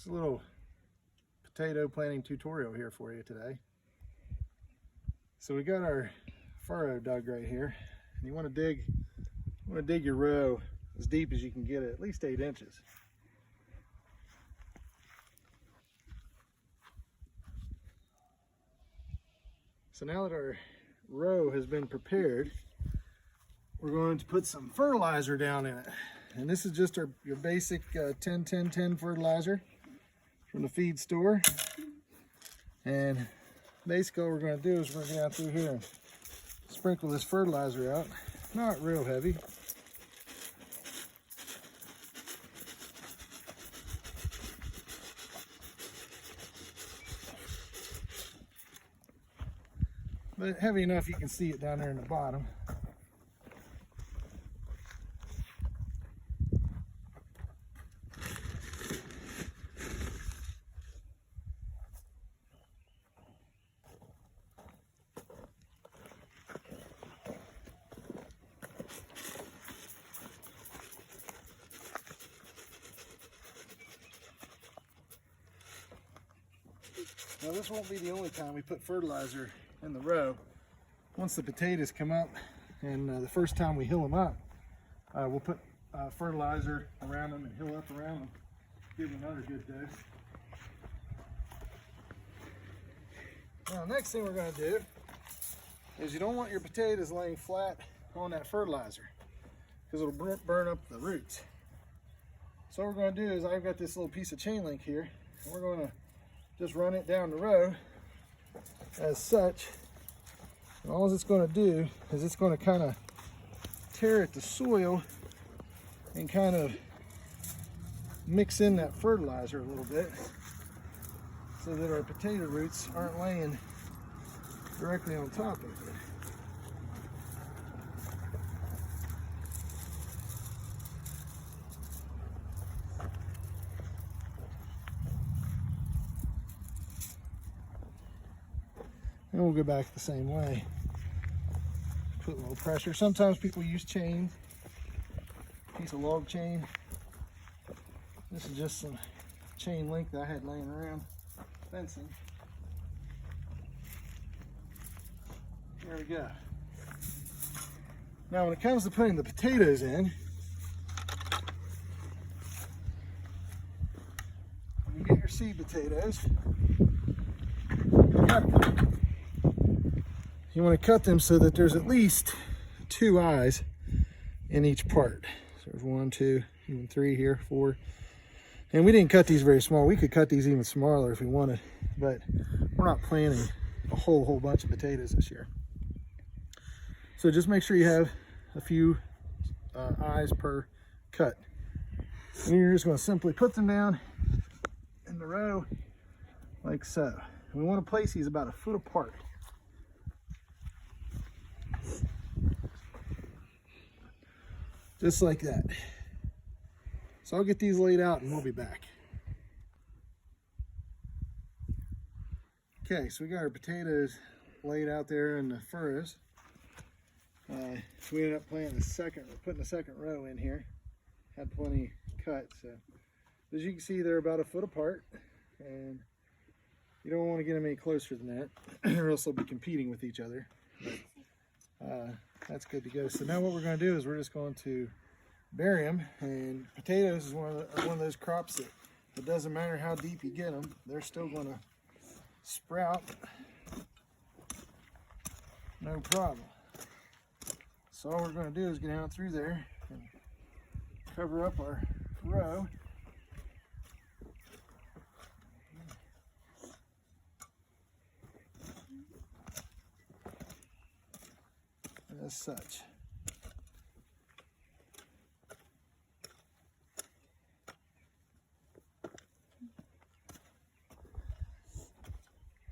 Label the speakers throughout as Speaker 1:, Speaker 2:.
Speaker 1: Just a little potato planting tutorial here for you today. So we got our furrow dug right here, and you want to dig your row as deep as you can get it, at least 8 inches. So now that our row has been prepared, we're going to put some fertilizer down in it. And this is just your basic 10-10-10 fertilizer from the feed store. And basically what we're going to do is we're going to get out through here and sprinkle this fertilizer out. Not real heavy. But heavy enough you can see it down there in the bottom. Now this won't be the only time we put fertilizer in the row. Once the potatoes come up and the first time we hill them up, we'll put fertilizer around them and hill up around them. Give them another good dose. Now next thing we're going to do is you don't want your potatoes laying flat on that fertilizer because it'll burn up the roots. So what we're going to do is I've got this little piece of chain link here, and we're going to just run it down the row as such. And all it's going to do is it's going to kind of tear at the soil and kind of mix in that fertilizer a little bit so that our potato roots aren't laying directly on top of it. And we'll go back the same way. Put a little pressure. Sometimes people use chain, piece of log chain. This is just some chain link that I had laying around fencing. There we go. Now when it comes to putting the potatoes in, when you get your seed potatoes, you want to cut them so that there's at least 2 eyes in each part. So there's 1, 2, even 3 here, 4. And we didn't cut these very small. We could cut these even smaller if we wanted, but we're not planting a whole bunch of potatoes this year. So just make sure you have a few eyes per cut. And you're just going to simply put them down in the row like so. And we want to place these about 1 foot apart. Just like that. So I'll get these laid out and we'll be back. Okay, so we got our potatoes laid out there in the furrows. We ended up putting the second row in here. Had plenty cut, so as you can see they're about 1 foot apart, and you don't want to get them any closer than that or else they'll be competing with each other. But, that's good to go. So now what we're going to do is we're just going to bury them, and potatoes is one of those crops that it doesn't matter how deep you get them, they're still going to sprout no problem. So all we're going to do is get out through there and cover up our row. As such.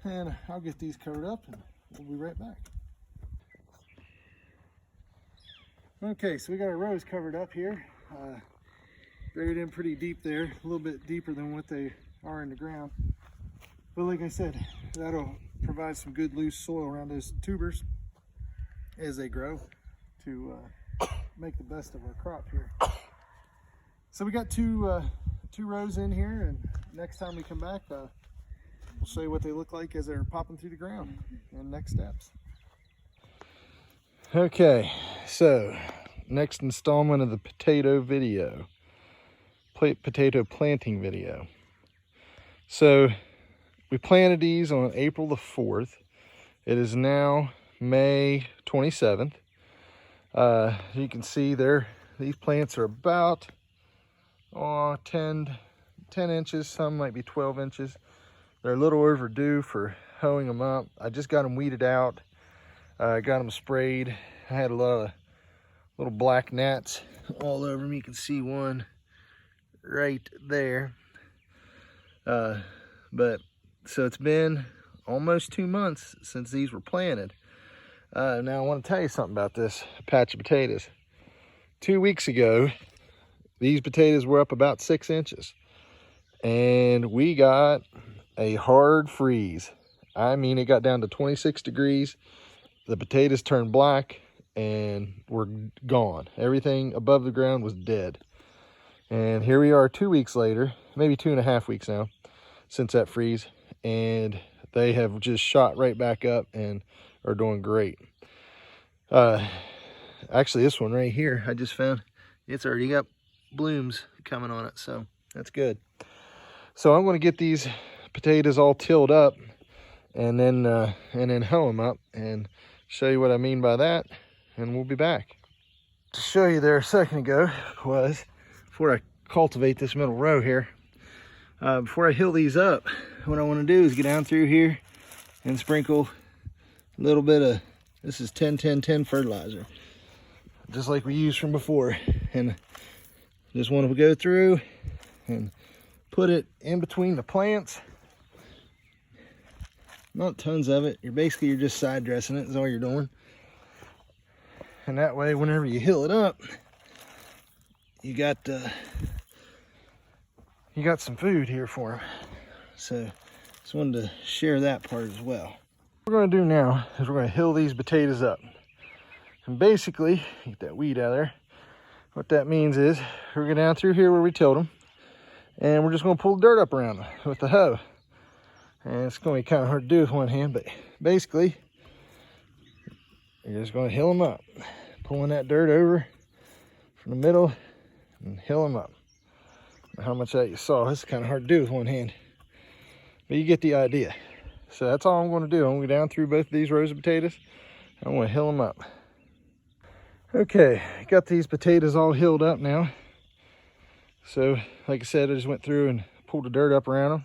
Speaker 1: And I'll get these covered up and we'll be right back. Okay, so we got our rows covered up here. Buried in pretty deep there, a little bit deeper than what they are in the ground. But like I said, that'll provide some good loose soil around those tubers as they grow to make the best of our crop here. So we got two 2 rows in here, and next time we come back, we'll show you what they look like as they're popping through the ground and next steps. Okay, so next installment of the potato video, potato planting video. So we planted these on April the 4th. It is now May 27th. You can see these plants are about 10 inches, some might be 12 inches. They're a little overdue for hoeing them up. I just got them weeded out. I got them sprayed. I had a lot of little black gnats all over them. You can see one right there. But so it's been almost 2 months since these were planted. Now I want to tell you something about this patch of potatoes. 2 weeks ago, these potatoes were up about 6 inches, and we got a hard freeze. I mean, it got down to 26 degrees. The potatoes turned black and were gone. Everything above the ground was dead. And here we are 2 weeks later, maybe 2.5 weeks now since that freeze, and they have just shot right back up and are doing great. Actually, this one right here, I just found it's already got blooms coming on it, so that's good. So I'm going to get these potatoes all tilled up and then hoe them up and show you what I mean by that, and we'll be back. To show you there a second ago was, before I cultivate this middle row here, before I hill these up, what I want to do is get down through here and sprinkle a little bit of, this is 10-10-10 fertilizer, just like we used from before. And just want to go through and put it in between the plants. Not tons of it. You're just side dressing it is all you're doing. And that way, whenever you hill it up, you got some food here for them. So just wanted to share that part as well. What we're going to do now is we're going to hill these potatoes up. And basically, get that weed out of there. What that means is we're going down through here where we tilled them, and we're just going to pull the dirt up around them with the hoe. And it's going to be kind of hard to do with one hand, but basically, you're just going to hill them up. Pulling that dirt over from the middle and hill them up. How much that you saw, it's kind of hard to do with one hand, but you get the idea. So that's all I'm going to do. I'm going to go down through both of these rows of potatoes. I'm going to hill them up. Okay, got these potatoes all hilled up now. So like I said, I just went through and pulled the dirt up around them.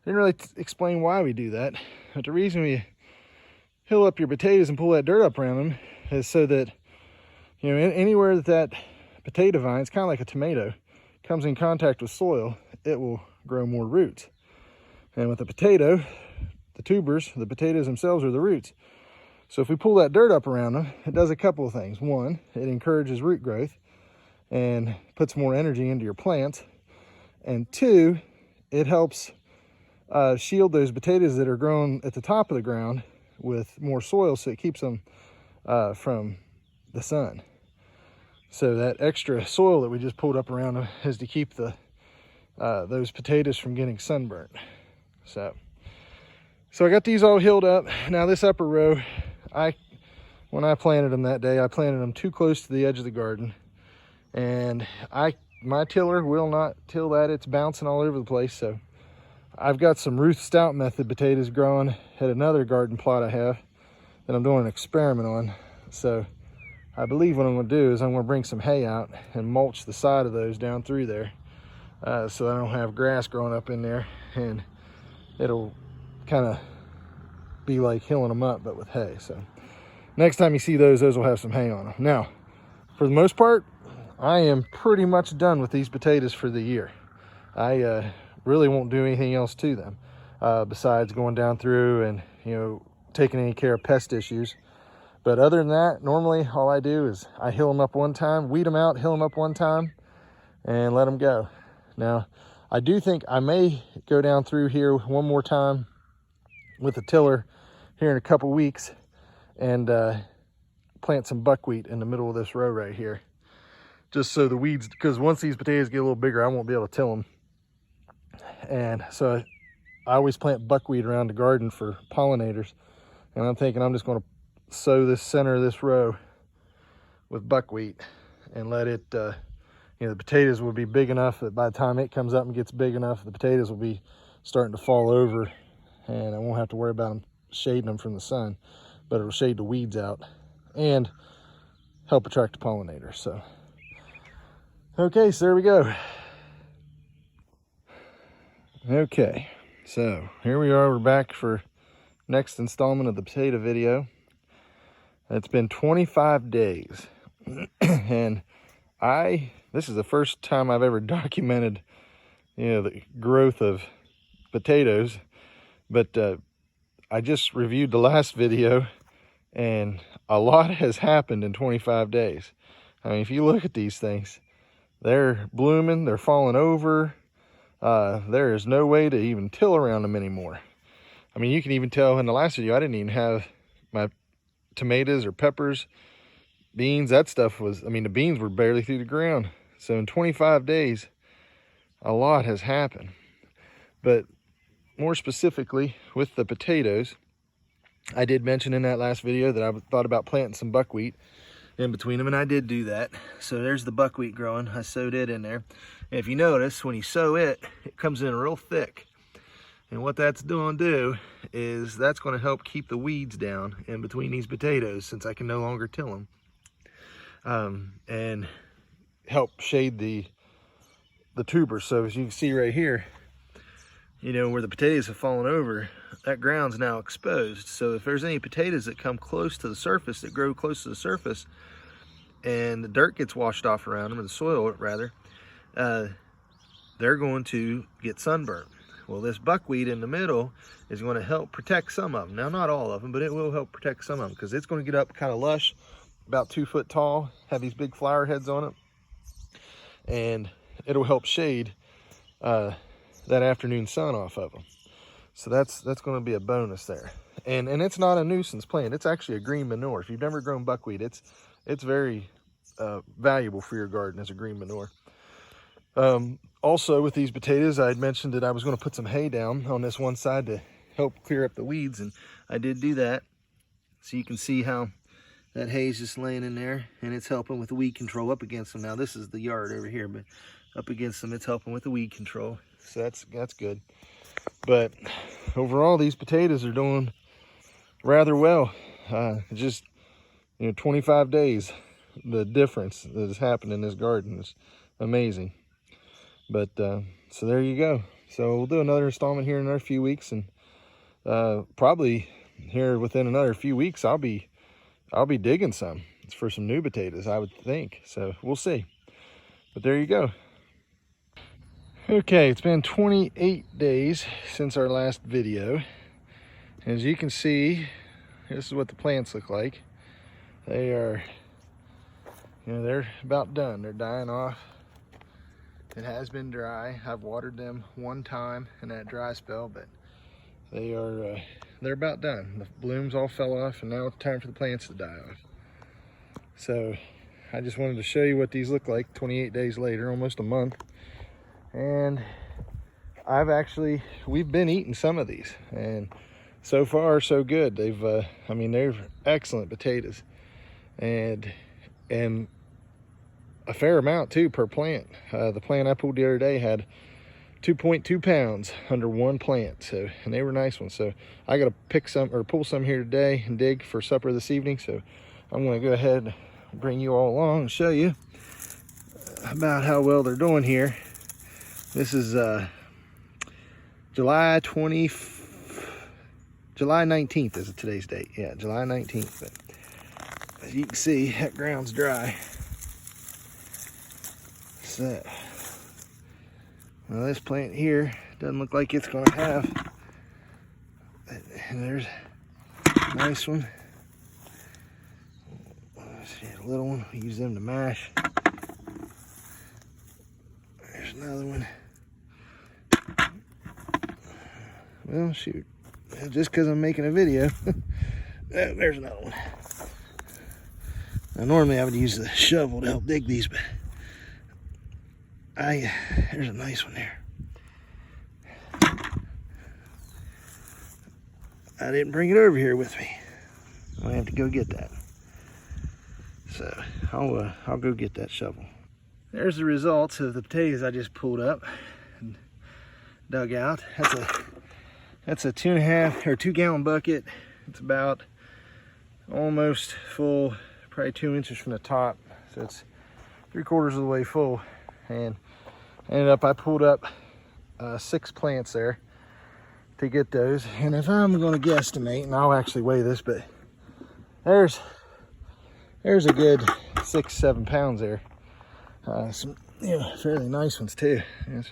Speaker 1: Didn't really explain why we do that, but the reason we hill up your potatoes and pull that dirt up around them is so that, you know, anywhere that potato vine, it's kind of like a tomato, comes in contact with soil, it will grow more roots. And with a potato, the tubers, the potatoes themselves are the roots. So if we pull that dirt up around them, it does a couple of things. One, it encourages root growth and puts more energy into your plants. And two, it helps shield those potatoes that are grown at the top of the ground with more soil, so it keeps them from the sun. So that extra soil that we just pulled up around them is to keep those potatoes from getting sunburnt. So I got these all hilled up. Now this upper row, when I planted them that day, I planted them too close to the edge of the garden, and my tiller will not till that. It's bouncing all over the place. So I've got some Ruth Stout method potatoes growing at another garden plot I have that I'm doing an experiment on. So I believe what I'm going to do is I'm going to bring some hay out and mulch the side of those down through there, so I don't have grass growing up in there, and it'll kind of be like hilling them up, but with hay. So next time you see those will have some hay on them. Now, for the most part, I am pretty much done with these potatoes for the year. I really won't do anything else to them besides going down through and, you know, taking any care of pest issues. But other than that, normally all I do is I hill them up one time, weed them out, hill them up one time, and let them go. Now, I do think I may go down through here one more time with a tiller here in a couple weeks and plant some buckwheat in the middle of this row right here, just so the weeds, because once these potatoes get a little bigger, I won't be able to till them. And so I always plant buckwheat around the garden for pollinators. And I'm thinking I'm just going to sow this center of this row with buckwheat and let it, you know, the potatoes will be big enough that by the time it comes up and gets big enough, the potatoes will be starting to fall over, and I won't have to worry about them shading them from the sun, but it'll shade the weeds out and help attract the pollinators. So, okay, so there we go. Okay, so here we are. We're back for next installment of the potato video. It's been 25 days, and this is the first time I've ever documented, you know, the growth of potatoes, but I just reviewed the last video, and a lot has happened in 25 days. I mean, if you look at these things, they're blooming, they're falling over. There is no way to even till around them anymore. I mean, you can even tell in the last video, I didn't even have my tomatoes or peppers, beans. That stuff was, I mean, the beans were barely through the ground. So in 25 days, a lot has happened. But more specifically with the potatoes, I did mention in that last video that I thought about planting some buckwheat in between them, and I did do that. So there's the buckwheat growing. I sowed it in there. And if you notice, when you sow it, it comes in real thick. And what that's going to do is that's going to help keep the weeds down in between these potatoes, since I can no longer till them, and help shade the tubers. So as you can see right here, you know, where the potatoes have fallen over, that ground's now exposed. So if there's any potatoes that come close to the surface, that grow close to the surface, and the dirt gets washed off around them, or the soil rather, they're going to get sunburned. Well, this buckwheat in the middle is going to help protect some of them. Now, not all of them, but it will help protect some of them, because it's going to get up kind of lush, about 2 foot tall, have these big flower heads on it, and it'll help shade that afternoon sun off of them. So that's going to be a bonus there. And it's not a nuisance plant. It's actually a green manure. If you've never grown buckwheat, it's very valuable for your garden as a green manure. Also with these potatoes, I had mentioned that I was going to put some hay down on this one side to help clear up the weeds, and I did do that. So you can see how that hay is just laying in there, and it's helping with the weed control up against them. Now this is the yard over here, but up against them, it's helping with the weed control. So that's good. But overall, these potatoes are doing rather well. Just, you know, 25 days, the difference that has happened in this garden is amazing. But so there you go. So we'll do another installment here in another few weeks, and probably here within another few weeks I'll be digging some. It's for some new potatoes, I would think. So we'll see. But there you go. Okay, it's been 28 days since our last video. As you can see, this is what the plants look like. They are, you know, they're about done. They're dying off. It has been dry. I've watered them one time in that dry spell, but they are they're about done. The blooms all fell off, and now it's time for the plants to die off. So I just wanted to show you what these look like 28 days later, almost a month. And we've been eating some of these, and so far so good. They've I mean, they're excellent potatoes, and a fair amount too per plant. The plant I pulled the other day had 2.2 pounds under one plant, so, and they were nice ones. So I got to pick some or pull some here today and dig for supper this evening. So I'm going to go ahead and bring you all along and show you about how well they're doing here. This is July 19th is today's date. Yeah, July 19th. But as you can see, that ground's dry. So, well, this plant here doesn't look like it's going to have. And there's a nice one. A little one. We use them to mash. There's another one. Well, shoot. Just because I'm making a video. There's another one. Now, normally I would use the shovel to help dig these, but
Speaker 2: There's a nice one there. I didn't bring it over here with me. I have to go get that. So I'll go get that shovel. There's the results of the potatoes I just pulled up and dug out. That's a 2.5 or 2 gallon bucket. It's about almost full, probably 2 inches from the top. So it's 3/4 of the way full. And I pulled up 6 plants there to get those. And if I'm going to guesstimate, and I'll actually weigh this, but there's a good 6-7 pounds there. Some fairly nice ones too. It's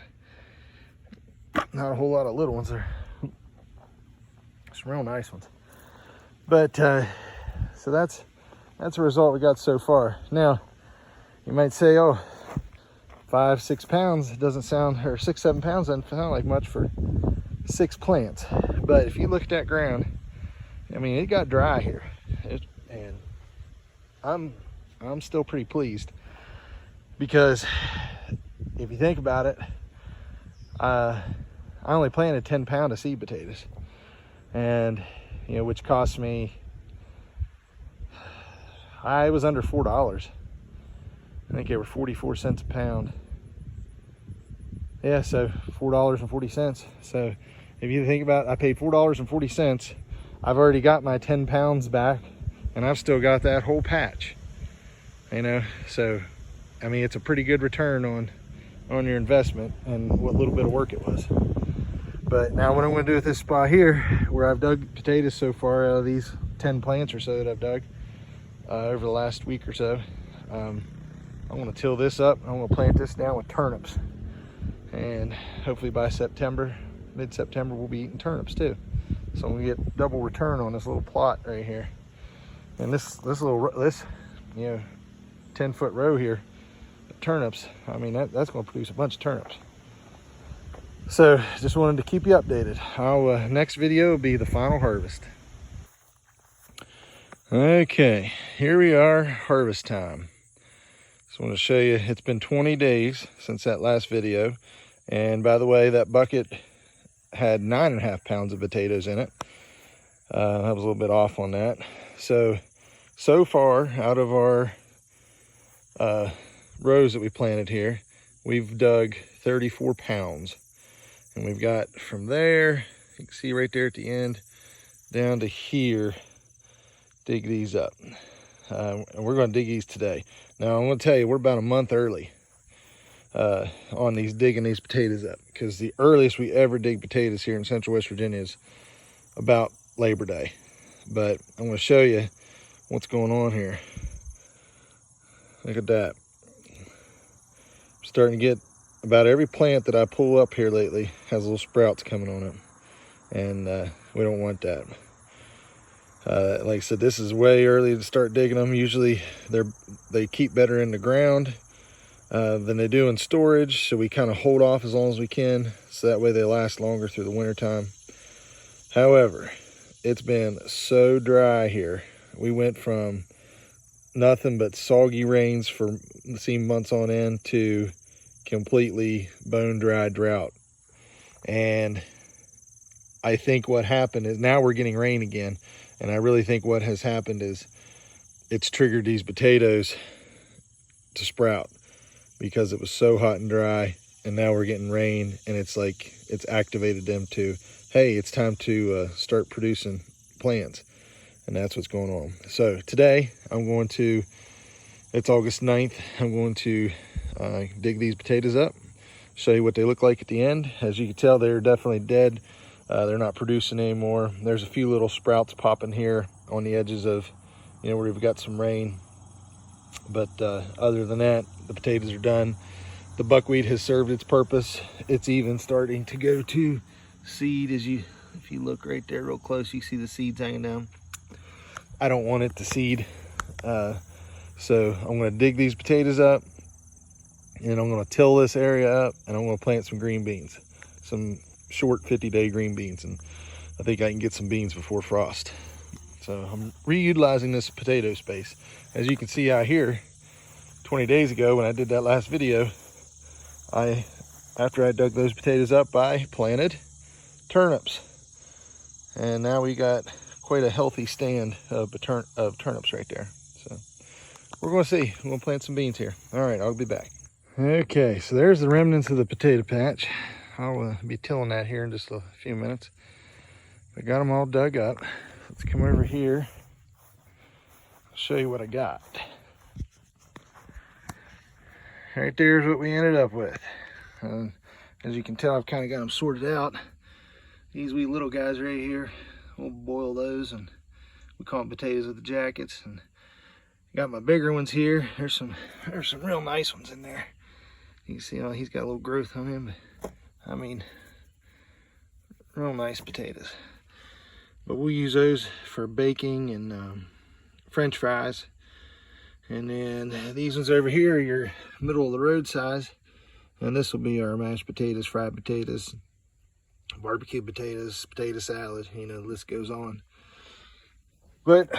Speaker 2: not a whole lot of little ones there. Some real nice ones. But so that's the result we got so far. Now you might say, oh, 5-6 pounds doesn't sound, or 6-7 pounds doesn't sound like much for 6 plants. But if you look at that ground, I mean, it got dry here, and I'm still pretty pleased, because if you think about it, I only planted 10 pounds of seed potatoes, and which cost me, I was under $4. I think they were 44 cents a pound. Yeah, so $4.40. So if you think about it, I paid $4.40. I've already got my 10 pounds back, and I've still got that whole patch. So I mean, it's a pretty good return on your investment and what little bit of work it was. But now what I'm going to do with this spot here, where I've dug potatoes so far out of these 10 plants or so that I've dug over the last week or so, I'm going to till this up. I'm going to plant this down with turnips, and hopefully by September, mid-September, we'll be eating turnips too. So I'm going to get double return on this little plot right here. And this 10-foot row here of turnips, I mean, that's going to produce a bunch of turnips. So just wanted to keep you updated. Our next video will be the final harvest. Okay, here we are, harvest time. Just want to show you, it's been 20 days since that last video. And by the way, that bucket had 9.5 pounds of potatoes in it. I was a little bit off on that. So far, out of our rows that we planted here, we've dug 34 pounds. And we've got from there, you can see right there at the end, down to here, dig these up. And we're going to dig these today. Now, I'm going to tell you, we're about a month early on digging these potatoes up, because the earliest we ever dig potatoes here in Central West Virginia is about Labor Day. But I'm going to show you what's going on here. Look at that. I'm starting to get, about every plant that I pull up here lately has little sprouts coming on it, and we don't want that. Like I said, this is way early to start digging them. Usually they keep better in the ground than they do in storage, so we kind of hold off as long as we can, so that way they last longer through the winter time. However, it's been so dry here. We went from nothing but soggy rains for months on end to completely bone dry drought. And I think what happened is, now we're getting rain again, and I really think what has happened is it's triggered these potatoes to sprout, because it was so hot and dry, and now we're getting rain, and it's like it's activated them to, hey, it's time to start producing plants. And that's what's going on. So today I'm going to, it's August 9th, I'm going to dig these potatoes up, show you what they look like at the end. As you can tell, they're definitely dead. They're not producing anymore. There's a few little sprouts popping here on the edges of, where we've got some rain. But other than that, the potatoes are done. The buckwheat has served its purpose. It's even starting to go to seed. If you look right there real close, you see the seeds hanging down. I don't want it to seed. So I'm going to dig these potatoes up, and I'm going to till this area up, and I'm going to plant some green beans, some short 50-day green beans, and I think I can get some beans before frost. So I'm reutilizing this potato space. As you can see out here, 20 days ago when I did that last video, after I dug those potatoes up, I planted turnips. And now we got quite a healthy stand of turnips right there. So we're gonna see, we're gonna plant some beans here. All right, I'll be back. Okay, so there's the remnants of the potato patch. I'll be tilling that here in just a few minutes. I got them all dug up. Let's come over here. I'll show you what I got. Right there's what we ended up with. As you can tell, I've kind of got them sorted out. These wee little guys right here, we'll boil those, and we call them potatoes with the jackets. And got my bigger ones here. There's some real nice ones in there. You can see how he's got a little growth on him, but I mean, real nice potatoes. But we'll use those for baking and French fries. And then these ones over here are your middle of the road size. And this will be our mashed potatoes, fried potatoes, barbecue potatoes, potato salad, you know, the list goes on. But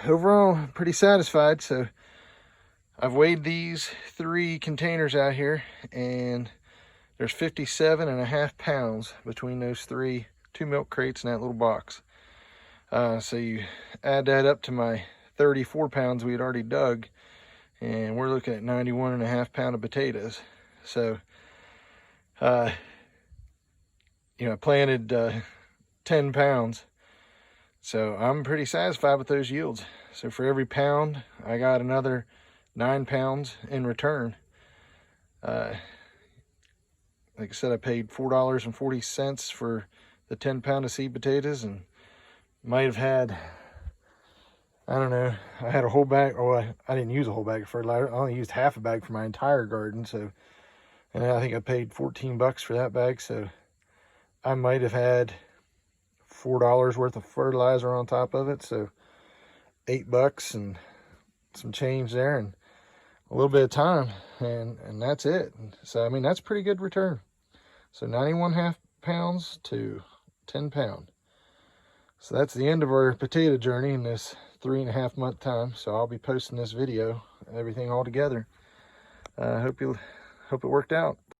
Speaker 2: overall, I'm pretty satisfied. So I've weighed these 3 containers out here, and there's 57.5 pounds between those 2 milk crates and that little box. So you add that up to my 34 pounds we had already dug, and we're looking at 91.5 pounds of potatoes. So, you know, I planted 10 pounds. So I'm pretty satisfied with those yields. So for every pound, I got another 9 pounds in return. Like I said, I paid $4.40 for the 10 pound of seed potatoes, and might have had, I don't know, I had a whole bag. Oh, I didn't use a whole bag of fertilizer. I only used half a bag for my entire garden. So, and I think I paid 14 bucks for that bag. So I might have had $4 worth of fertilizer on top of it. So 8 bucks and some change there, and a little bit of time, and that's it. So, I mean, that's pretty good return. So 91.5 pounds to 10 pound. So that's the end of our potato journey in this 3.5 month time. So I'll be posting this video, everything all together. Hope it worked out.